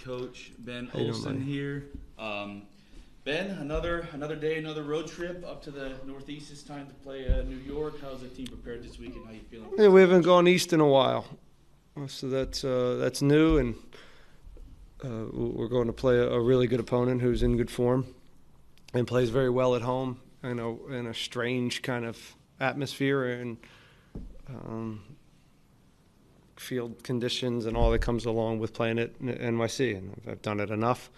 coach Ben How you doing, Olsen buddy? here. Ben, another day, another road trip up to the Northeast. This time to play New York. How's the team prepared this week, and how you feeling? Yeah, we haven't gone east in a while, so that's new, and we're going to play a really good opponent who's in good form and plays very well at home. In a strange kind of atmosphere and field conditions and all that comes along with playing at NYC, and I've done it enough.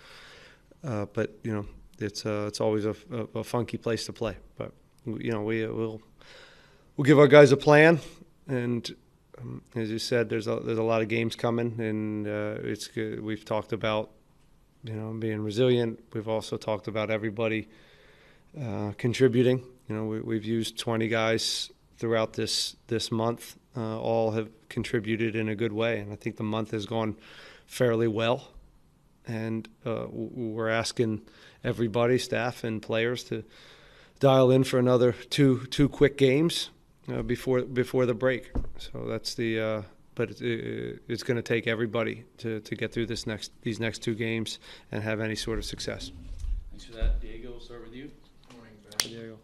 But it's always a funky place to play. But we'll give our guys a plan, and as you said, there's a lot of games coming, and it's good. We've talked about being resilient. We've also talked about everybody contributing. We've used 20 guys throughout this month. All have contributed in a good way, and I think the month has gone fairly well. And we're asking everybody, staff and players, to dial in for another two quick games before the break. So that's the. But it's going to take everybody to get through these next two games and have any sort of success. Thanks for that, Diego. We'll start with you. Good morning, Ben. Diego.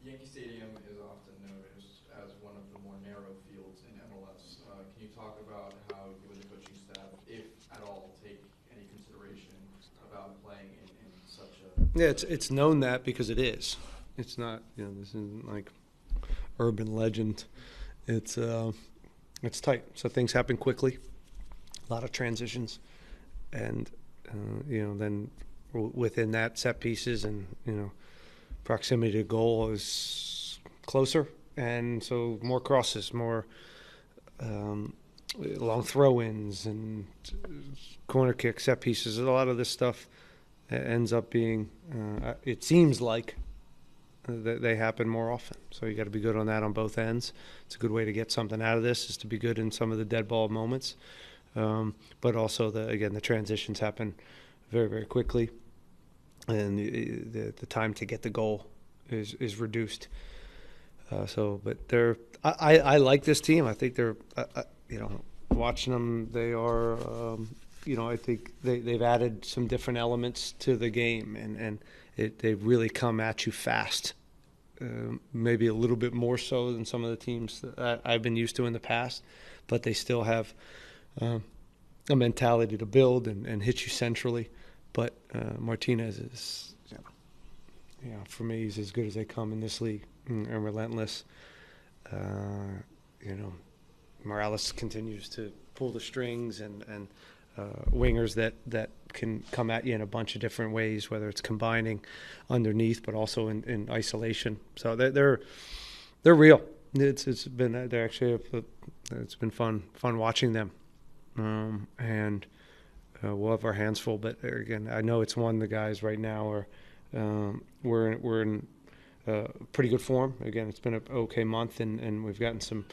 Yankee Stadium is often noticed as one of the more narrow fields in MLS. Can you talk about how you and the coaching staff, if at all, take any consideration about playing in such a... Yeah, it's known that because it is. It's not, this isn't like urban legend. It's tight. So things happen quickly, a lot of transitions, and then within that, set pieces and proximity to goal is closer, and so more crosses, more long throw-ins and corner kicks, set pieces. A lot of this stuff ends up being, it seems like they happen more often. So you got to be good on that on both ends. It's a good way to get something out of this, is to be good in some of the dead ball moments. But also, the transitions happen very, very quickly, and the time to get the goal is reduced. But I like this team. I think they're, watching them, they are, I think they've added some different elements to the game, and they've really come at you fast, maybe a little bit more so than some of the teams that I've been used to in the past, but they still have a mentality to build and hit you centrally. But Martinez is, for me, he's as good as they come in this league, and relentless. Morales continues to pull the strings, and wingers that can come at you in a bunch of different ways, whether it's combining underneath, but also in isolation. So they're real. It's been fun watching them, and we'll have our hands full. But again, I know it's one. The guys right now are we're in pretty good form. Again, it's been an okay month, and we've gotten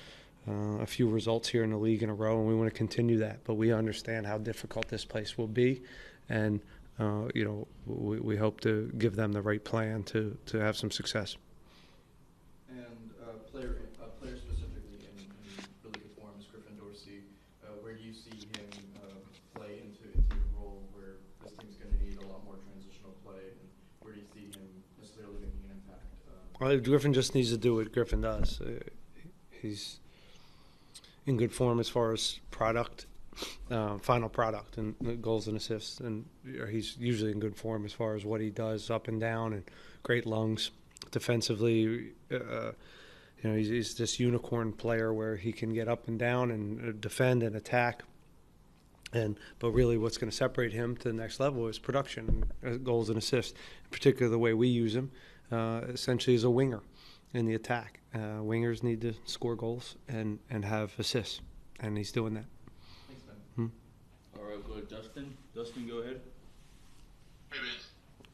a few results here in the league in a row, and we want to continue that. But we understand how difficult this place will be, and we hope to give them the right plan to have some success. And player specifically in really good form is Griffin Dorsey. Where do you see him play into your role, where this team's going to need a lot more transitional play, and where do you see him necessarily making an impact? Griffin just needs to do what Griffin does. He's in good form as far as product, final product, and goals and assists, and he's usually in good form as far as what he does up and down, and great lungs defensively. He's this unicorn player where he can get up and down and defend and attack. But really, what's going to separate him to the next level is production, goals and assists. In particular, the way we use him, essentially as a winger in the attack. Wingers need to score goals and have assists, and he's doing that. Thanks, Ben. All right, we'll go to Dustin. Dustin, go ahead. Hey, Ben.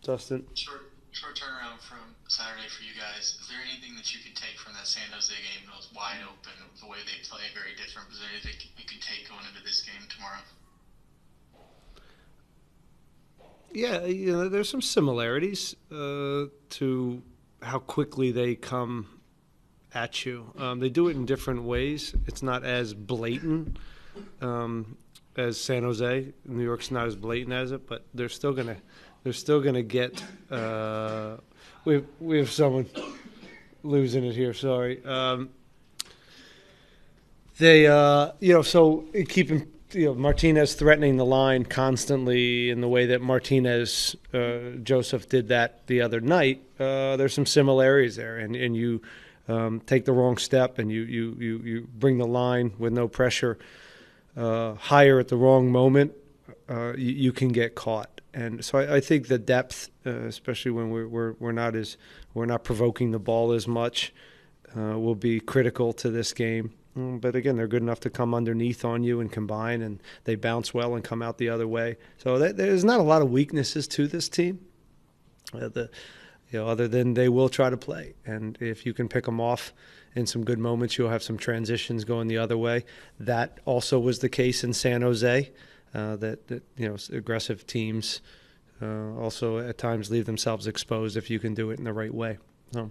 Dustin. Short turnaround from Saturday for you guys. Is there anything that you could take from that San Jose game? It was wide open. The way they play, very different. Was there anything you could take going into this game tomorrow? Yeah, there's some similarities to how quickly they come at you. They do it in different ways. It's not as blatant. as San Jose. New York's not as blatant as it, but they're still gonna get. We have someone losing it here. Sorry. So keeping Martinez threatening the line constantly in the way that Martinez Joseph did that the other night. There's some similarities there, and you take the wrong step and you bring the line with no pressure higher at the wrong moment. You can get caught. And so I think the depth, especially when we're not provoking the ball as much, will be critical to this game. But again, they're good enough to come underneath on you and combine, and they bounce well and come out the other way. So there's not a lot of weaknesses to this team, other than they will try to play. And if you can pick them off in some good moments, you'll have some transitions going the other way. That also was the case in San Jose. Aggressive teams also at times leave themselves exposed if you can do it in the right way. So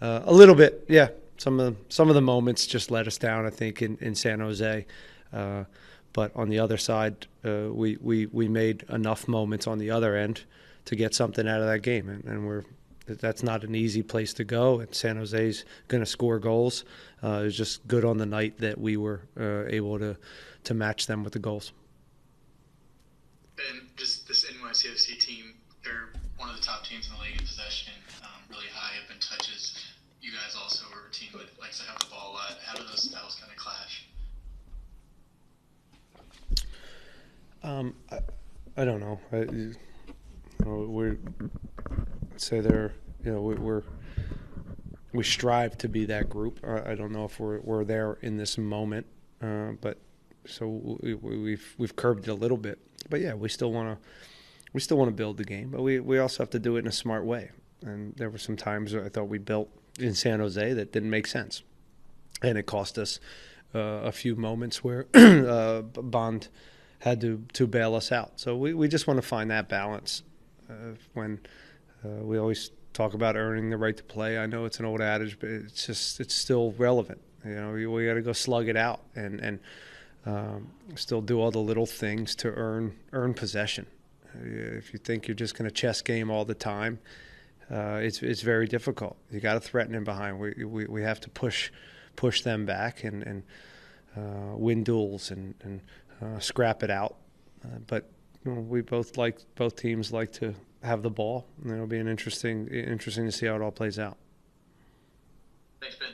a little bit, yeah. Some of the moments just let us down, I think, in San Jose. But on the other side, we made enough moments on the other end to get something out of that game, and that's not an easy place to go. And San Jose's going to score goals. It was just good on the night that we were able to match them with the goals. And this NYCFC team, they're one of the top teams in the league in possession, really high up in touches. You guys also are a team that likes to have the ball a lot. How do those styles kind of clash? I don't know. I'd say we strive to be that group. I don't know if we're there in this moment, but so we've curbed it a little bit. But yeah, we still want to build the game, but we also have to do it in a smart way. And there were some times I thought we built in San Jose that didn't make sense, and it cost us a few moments where Bond had to bail us out. So we just want to find that balance when we always talk about earning the right to play. I know it's an old adage, but it's still relevant. We got to go slug it out and still do all the little things to earn possession. If you think you're just going to chess game all the time, it's very difficult. You got to threaten in behind. We have to push them back and win duels and scrap it out. But both teams like to have the ball, and it'll be interesting to see how it all plays out. Thanks, Ben.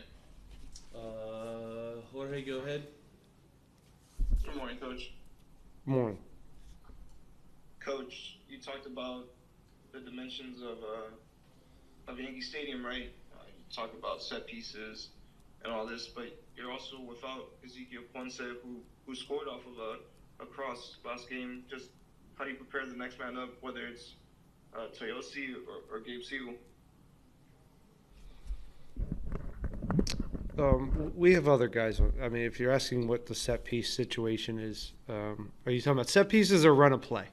Jorge, go ahead. Good morning, Coach. Morning. Coach, you talked about the dimensions of Yankee Stadium, right? You talked about set pieces and all this, but you're also without Ezekiel Ponce, who scored off of a cross last game. Just how do you prepare the next man up, whether it's Toyosi or Gabe Siegel? We have other guys. I mean, if you're asking what the set piece situation is, are you talking about set pieces or run a play?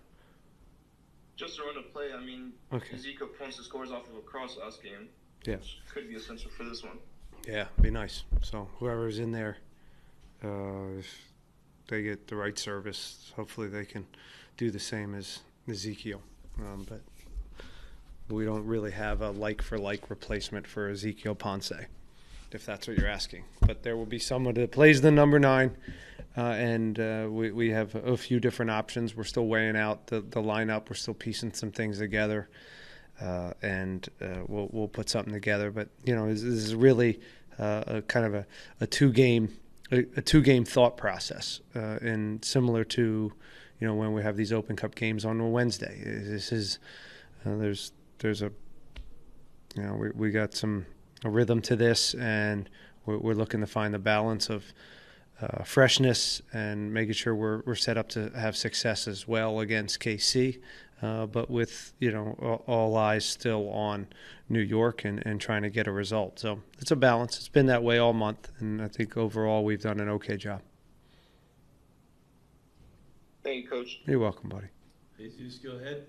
Just to run a play. I mean, okay. Ezekiel Ponce scores off of a cross last game. Yeah. Which could be essential for this one. Yeah, be nice. So whoever's in there, if they get the right service, hopefully they can do the same as Ezekiel. But we don't really have a like-for-like replacement for Ezekiel Ponce, if that's what you're asking. But there will be someone that plays the number 9, and we have a few different options. We're still weighing out the lineup. We're still piecing some things together, and we'll put something together. But this is really a kind of a two-game thought process, and similar to when we have these Open Cup games on a Wednesday. This is there's a we got a rhythm to this, and we're looking to find the balance of freshness and making sure we're set up to have success as well against KC, but with all eyes still on New York and trying to get a result. So it's a balance. It's been that way all month, and I think overall we've done an okay job. Thank you, Coach. You're welcome, buddy. Jesus, go ahead.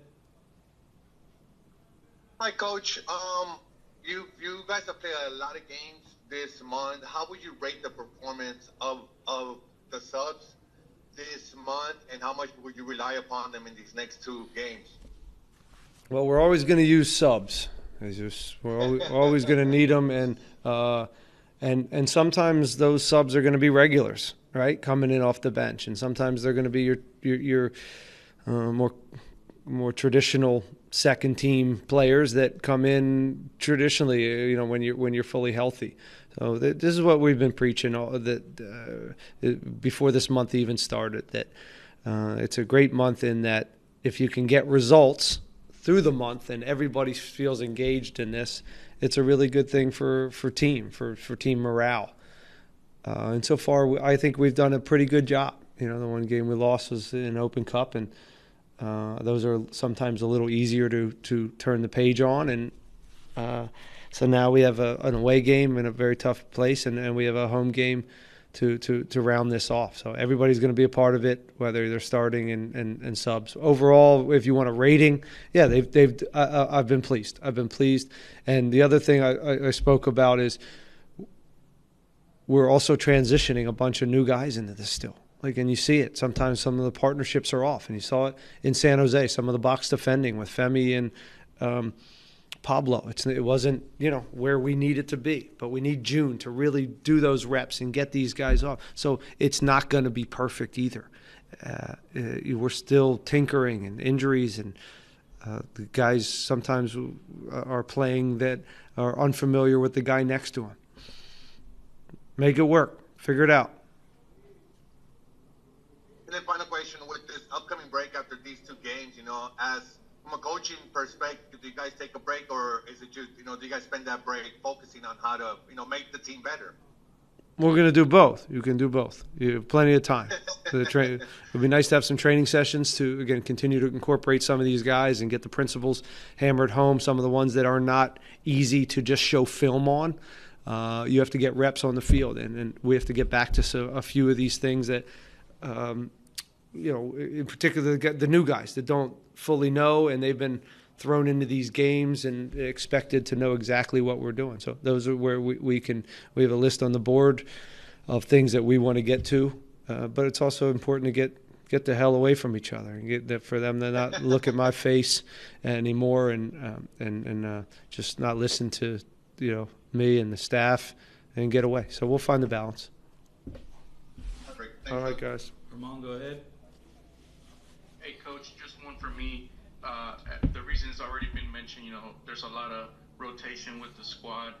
Hi, Coach. You guys have played a lot of games this month. How would you rate the performance of the subs this month, and how much would you rely upon them in these next two games? Well, we're always going to use subs. We're always going to need them, and sometimes those subs are going to be regulars, right, coming in off the bench, and sometimes they're going to be your more traditional second team players that come in traditionally, when you're fully healthy. So this is what we've been preaching before this month even started. That it's a great month in that if you can get results through the month and everybody feels engaged in this, it's a really good thing for team morale. And so far, I think we've done a pretty good job. The one game we lost was in Open Cup, and those are sometimes a little easier to turn the page on. And so now we have an away game in a very tough place, and we have a home game to round this off. So everybody's going to be a part of it, whether they're starting and subs. Overall, if you want a rating, yeah, I've been pleased. And the other thing I spoke about is we're also transitioning a bunch of new guys into this still. And you see it. Sometimes some of the partnerships are off, and you saw it in San Jose. Some of the box defending with Femi and Pablo. It wasn't, where we need it to be, but we need June to really do those reps and get these guys off. So it's not going to be perfect either. We're still tinkering and injuries, and the guys sometimes are playing that are unfamiliar with the guy next to him. Make it work. Figure it out. And then final question, with this upcoming break after these two games, as from a coaching perspective, do you guys take a break, or is it just, do you guys spend that break focusing on how to, make the team better? We're going to do both. You can do both. You have plenty of time. It would be nice to have some training sessions to, again, continue to incorporate some of these guys and get the principles hammered home, some of the ones that are not easy to just show film on. You have to get reps on the field, and we have to get back to a few of these things that in particular the new guys that don't fully know, and they've been thrown into these games and expected to know exactly what we're doing. So those are where we have a list on the board of things that we want to get to, but it's also important to get the hell away from each other and for them to not look at my face anymore and just not listen to me and the staff and get away. So we'll find the balance. Perfect. All right, guys. Ramon, go ahead. Hey, Coach, just one for me. The reason has already been mentioned. There's a lot of rotation with the squad.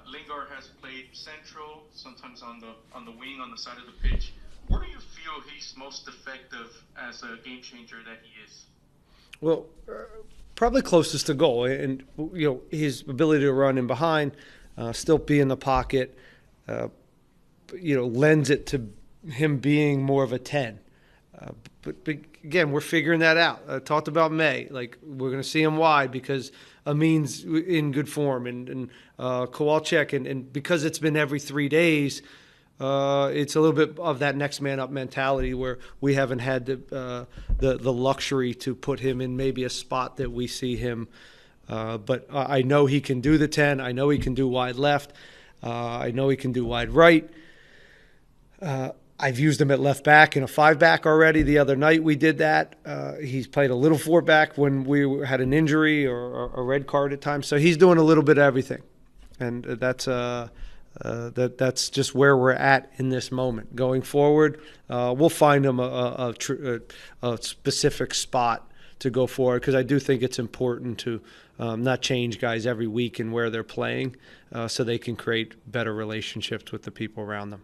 Lingard has played central, sometimes on the wing, on the side of the pitch. Where do you feel he's most effective as a game changer that he is? Well, probably closest to goal, and his ability to run in behind, still be in the pocket, lends it to him being more of a 10. But again, we're figuring that out. I talked about May. We're going to see him wide because Amin's in good form, and Kowalczyk, and because it's been every 3 days, it's a little bit of that next man up mentality where we haven't had the luxury to put him in maybe a spot that we see him. But I know he can do the 10. I know he can do wide left. I know he can do wide right. I've used him at left back and a 5-back already. The other night we did that. He's played a little 4-back when we had an injury or a red card at times. So he's doing a little bit of everything, and that's just where we're at in this moment. Going forward, we'll find him a specific spot to go forward, because I do think it's important to not change guys every week and where they're playing, so they can create better relationships with the people around them.